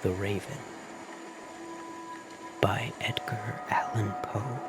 The Raven by Edgar Allen Poe.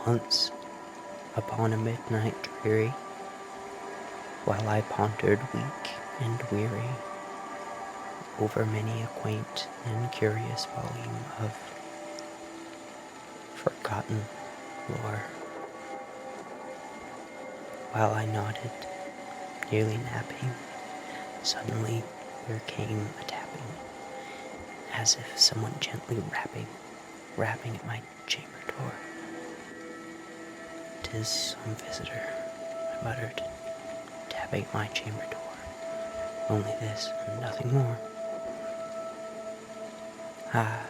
Once, upon a midnight dreary, while I pondered weak and weary over many a quaint and curious volume of forgotten lore, while I nodded, nearly napping, suddenly there came a tapping, as if someone gently rapping at my chamber door. "'Tis some visitor," I muttered, tapping at my chamber door. "Only this, and nothing more." Ah,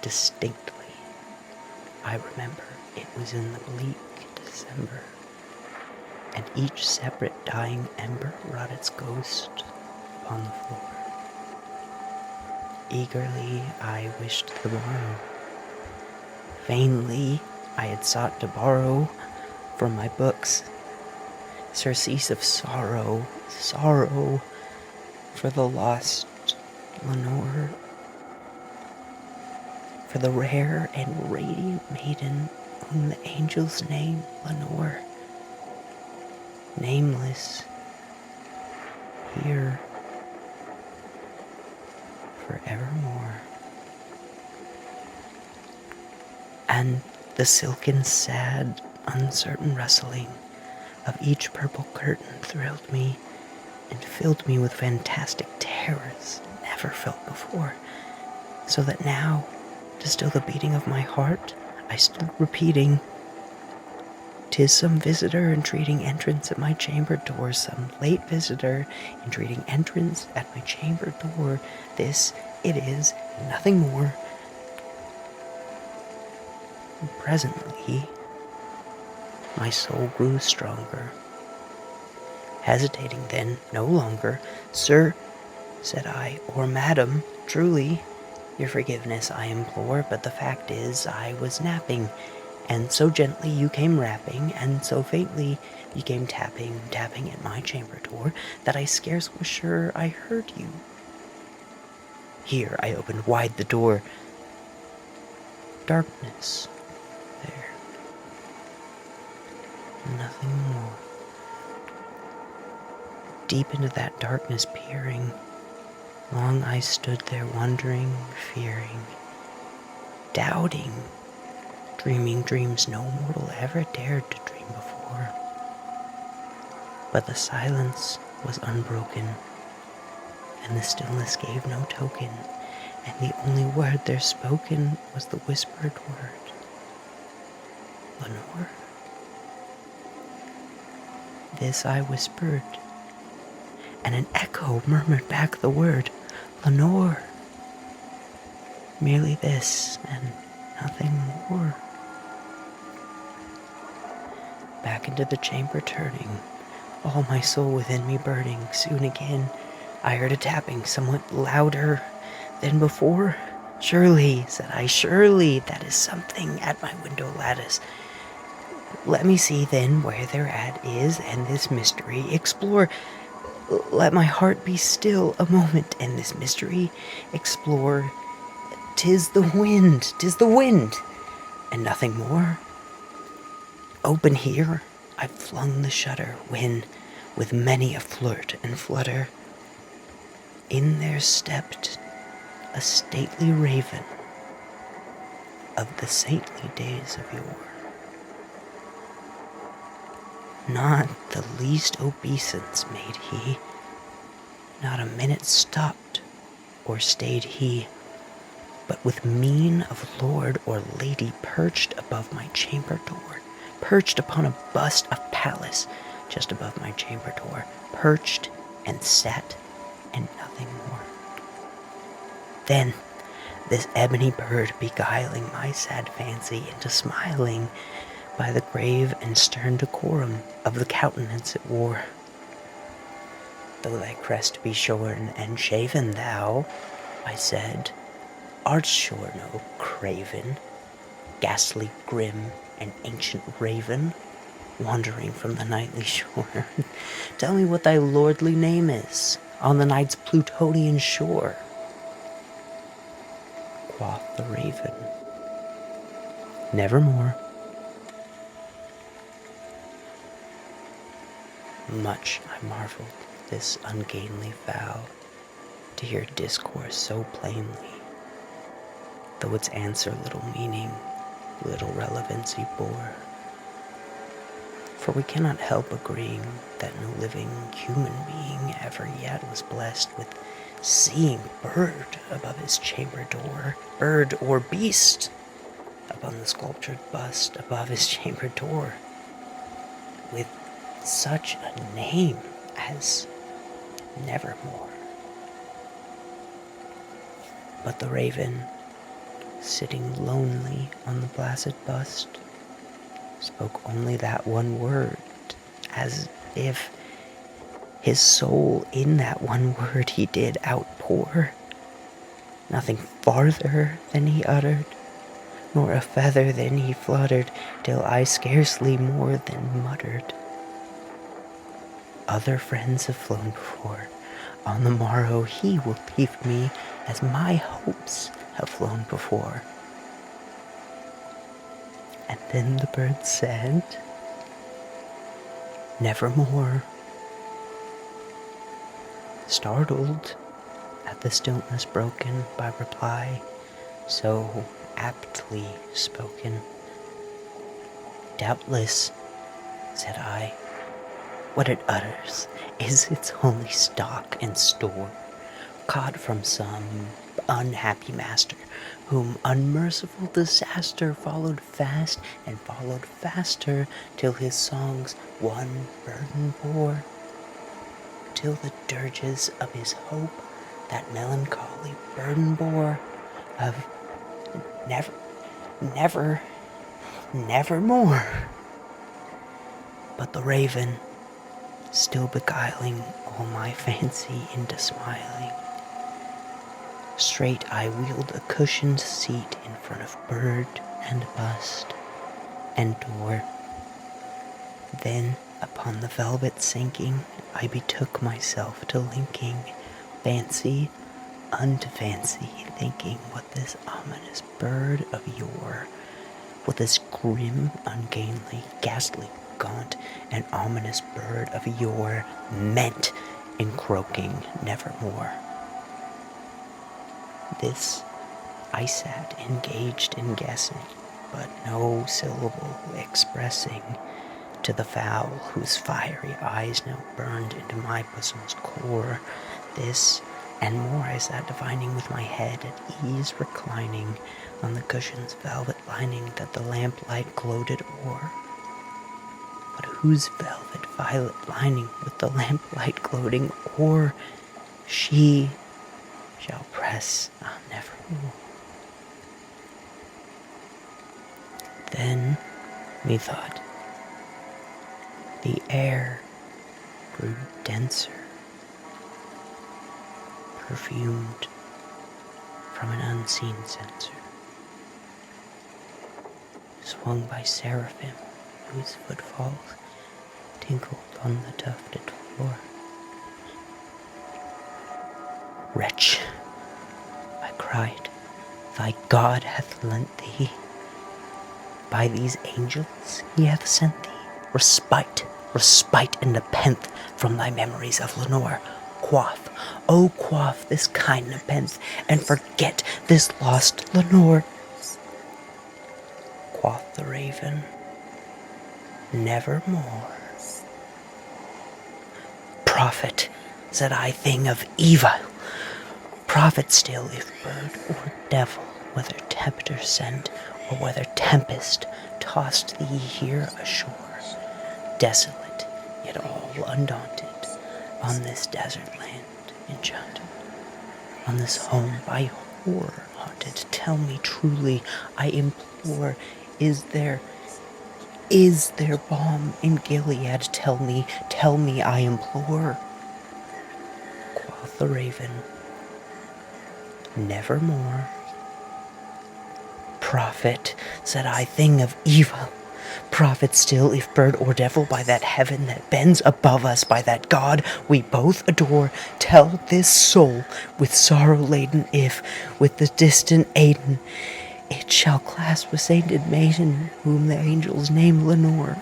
distinctly, I remember it was in the bleak December, and each separate dying ember wrought its ghost upon the floor. Eagerly I wished the morrow. Vainly I had sought to borrow from my books surcease of sorrow for the lost Lenore, for the rare and radiant maiden whom the angels name Lenore, nameless here forevermore. And the silken, sad, uncertain rustling of each purple curtain thrilled me and filled me with fantastic terrors never felt before, so that now, to still the beating of my heart, I stood repeating, "'Tis some visitor entreating entrance at my chamber door, some late visitor entreating entrance at my chamber door. This it is, nothing more." And presently, my soul grew stronger. Hesitating then no longer, "Sir," said I, "or madam, truly, your forgiveness I implore, but the fact is I was napping, and so gently you came rapping, and so faintly you came tapping at my chamber door, that I scarce was sure I heard you." Here I opened wide the door. Darkness there. Nothing more. Deep into that darkness peering, long I stood there wondering, fearing, doubting, dreaming dreams no mortal ever dared to dream before. But the silence was unbroken, and the stillness gave no token, and the only word there spoken was the whispered word, "Lenore." This I whispered, and an echo murmured back the word, "Lenore." Merely this, and nothing more. Back into the chamber turning, all my soul within me burning, soon again I heard a tapping somewhat louder than before. "Surely," said I, "surely that is something at my window lattice. Let me see then where thereat is, and this mystery explore. Let my heart be still a moment, and this mystery explore. 'Tis the wind, 'tis the wind, and nothing more." Open here I flung the shutter, when, with many a flirt and flutter, in there stepped a stately raven of the saintly days of yore. Not the least obeisance made he, not a minute stopped or stayed he, but with mien of lord or lady perched above my chamber door, perched upon a bust of Pallas just above my chamber door, perched and sat and nothing more. Then this ebony bird beguiling my sad fancy into smiling by the grave and stern decorum of the countenance it wore. "Though thy crest be shorn and shaven, thou," I said, "art sure no craven, ghastly, grim, and ancient raven, wandering from the nightly shore. Tell me what thy lordly name is. on the night's Plutonian shore? Quoth the raven, nevermore. Much I marveled this ungainly vow, to hear discourse so plainly, though its answer little meaning, little relevancy bore. For we cannot help agreeing that no living human being ever yet was blessed with seeing bird above his chamber door, bird or beast upon the sculptured bust above his chamber door, with such a name as Nevermore. But the raven, sitting lonely on the placid bust, spoke only that one word, as if his soul in that one word he did outpour. Nothing farther than he uttered, nor a feather than he fluttered, till I scarcely more than muttered. Other friends have flown before. On the morrow he will leave me, as my hopes have flown before. And then the bird said, nevermore. Startled at the stillness broken by reply so aptly spoken, doubtless, said I, what it utters is its only stock and store, caught from some unhappy master, whom unmerciful disaster followed fast and followed faster, till his songs one burden bore, till the dirges of his hope that melancholy burden bore of nevermore. But the raven, still beguiling all my fancy into smiling, straight I wheeled a cushioned seat in front of bird and bust and door. Then, upon the velvet sinking, I betook myself to linking fancy unto fancy, thinking what this ominous bird of yore, what this grim, ungainly, ghastly, gaunt, and ominous bird of yore meant in croaking nevermore. This I sat engaged in guessing, but no syllable expressing to the fowl whose fiery eyes now burned into my bosom's core. This and more I sat divining, with my head at ease reclining on the cushion's velvet lining that the lamplight gloated o'er. But whose velvet violet lining with the lamplight gloating o'er she shall press nevermore? Then, methought, the air grew denser, perfumed from an unseen censer, swung by seraphim whose footfalls tinkled on the tufted floor. Wretch, I cried, thy God hath lent thee, by these angels he hath sent thee, respite and nepenthe from thy memories of Lenore. Quaff, oh quaff this kind nepenthe, and forget this lost Lenore. Quoth the raven, nevermore. Prophet, said I, thing of evil, prophet still, if bird or devil, whether tempter sent, or whether tempest tossed thee here ashore, desolate, yet all undaunted, on this desert land enchanted, on this home by horror haunted. Tell me truly, I implore, is there balm in Gilead? Tell me, I implore. Quoth the raven, nevermore. Prophet, said I, thing of evil, Prophet still, if bird or devil, by that heaven that bends above us, by that God we both adore, tell this soul, with sorrow laden, if, with the distant Aidenn, it shall clasp a sainted maiden, whom the angels name Lenore.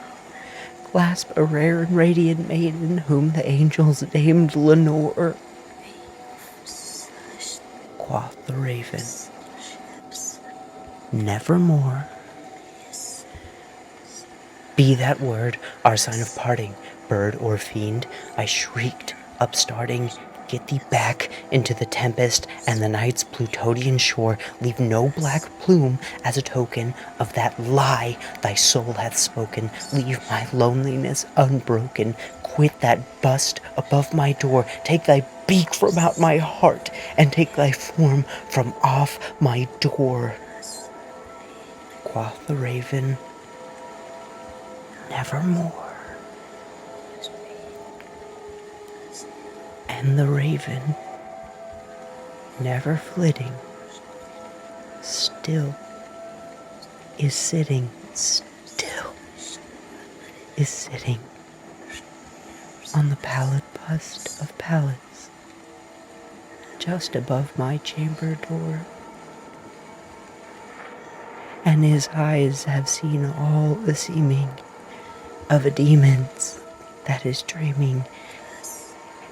Clasp a rare and radiant maiden, whom the angels named Lenore. Quoth the raven, nevermore. Be that word our sign of parting, bird or fiend, I shrieked, upstarting, get thee back into the tempest and the night's Plutonian shore. Leave no black plume as a token of that lie thy soul hath spoken. Leave my loneliness unbroken. Quit that bust above my door. Take thy beak from out my heart, and take thy form from off my door. Quoth the raven, nevermore. And the raven, never flitting, still is sitting, still is sitting on the pallid bust of Pallas, just above my chamber door. And his eyes have seen all the seeming of a demon's that is dreaming,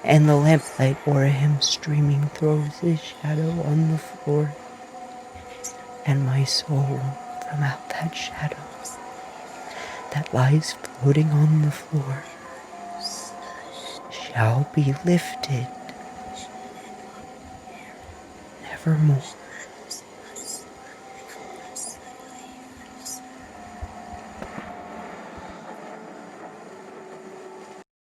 and the lamplight o'er him streaming throws his shadow on the floor, and my soul from out that shadow that lies floating on the floor shall be lifted nevermore.